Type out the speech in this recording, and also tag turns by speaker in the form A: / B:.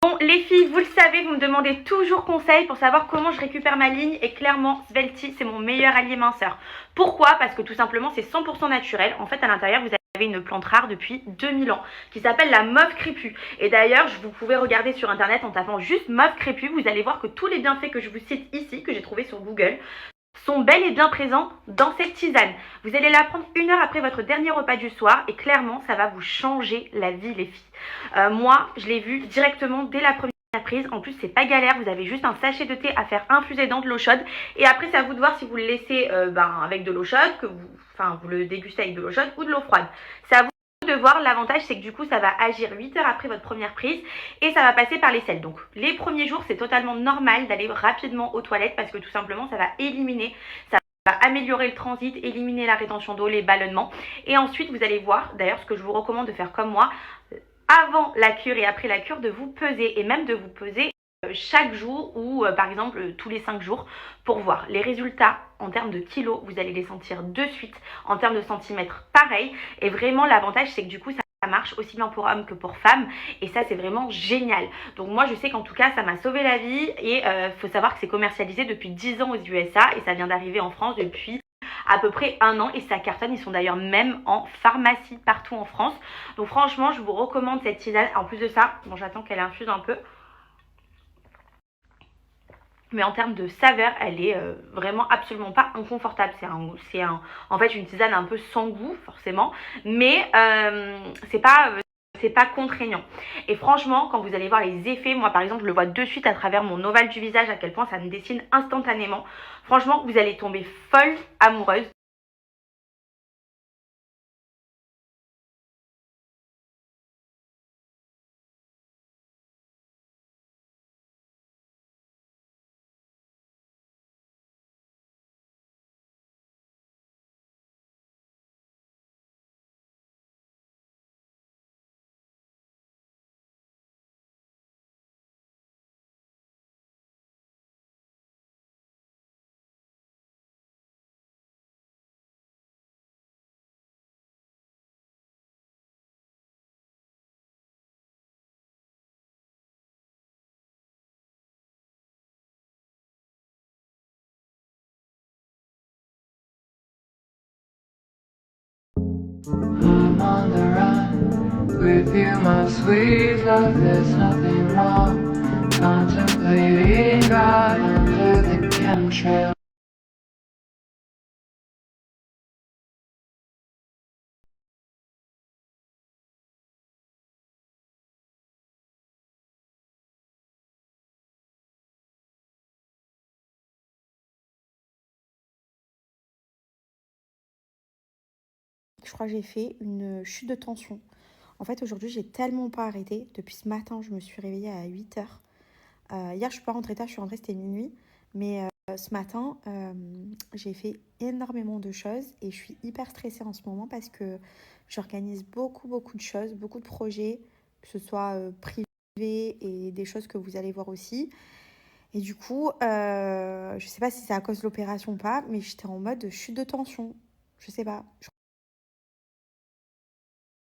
A: Bon les filles, vous le savez, vous me demandez toujours conseil pour savoir comment je récupère ma ligne et clairement Svelti c'est mon meilleur allié minceur. Pourquoi? Parce que tout simplement c'est 100% naturel. En fait à l'intérieur vous avez une plante rare depuis 2000 ans qui s'appelle la mauve crépue. Et d'ailleurs vous pouvez regarder sur internet en tapant juste mauve crépue, vous allez voir que tous les bienfaits que je vous cite ici, que j'ai trouvé sur Google, sont bel et bien présents dans cette tisane. Vous allez la prendre 1 heure après votre dernier repas du soir et clairement ça va vous changer la vie les filles. Moi je l'ai vu directement dès la première prise. En plus c'est pas galère, vous avez juste un sachet de thé à faire infuser dans de l'eau chaude et après c'est à vous de voir si vous le laissez avec de l'eau chaude, que vous le dégustez avec de l'eau chaude ou de l'eau froide. C'est à vous de voir. L'avantage c'est que du coup ça va agir 8 heures après votre première prise et ça va passer par les selles. Donc les premiers jours c'est totalement normal d'aller rapidement aux toilettes parce que tout simplement ça va éliminer, ça va améliorer le transit, éliminer la rétention d'eau, les ballonnements. Et ensuite vous allez voir, d'ailleurs ce que je vous recommande de faire comme moi, avant la cure et après la cure, de vous peser et même de vous peser chaque jour ou par exemple tous les 5 jours pour voir les résultats en termes de kilos. Vous allez les sentir de suite, en termes de centimètres pareil. Et vraiment l'avantage c'est que du coup ça marche aussi bien pour hommes que pour femmes et ça c'est vraiment génial. Donc moi je sais qu'en tout cas ça m'a sauvé la vie et faut savoir que c'est commercialisé depuis 10 ans aux USA et ça vient d'arriver en France depuis à peu près 1 an et ça cartonne. Ils sont d'ailleurs même en pharmacie partout en France. Donc franchement je vous recommande cette tisane. En plus de ça, bon j'attends qu'elle infuse un peu, mais en termes de saveur elle est vraiment absolument pas inconfortable. En fait une tisane un peu sans goût forcément, mais c'est pas contraignant. Et franchement, quand vous allez voir les effets, moi par exemple, je le vois de suite à travers mon ovale du visage, à quel point ça me dessine instantanément. Franchement, vous allez tomber folle amoureuse.
B: I'm on the run with you, my sweet love. There's nothing wrong. Contemplating God under the chemtrail.
C: Je crois que j'ai fait une chute de tension. En fait, aujourd'hui, j'ai tellement pas arrêté. Depuis ce matin, je me suis réveillée à 8 heures. Hier, je suis pas rentrée tard, je suis rentrée, c'était minuit. Mais ce matin, j'ai fait énormément de choses et je suis hyper stressée en ce moment parce que j'organise beaucoup de choses, beaucoup de projets, que ce soit privés et des choses que vous allez voir aussi. Et du coup, je sais pas si c'est à cause de l'opération ou pas, mais j'étais en mode chute de tension. Je sais pas.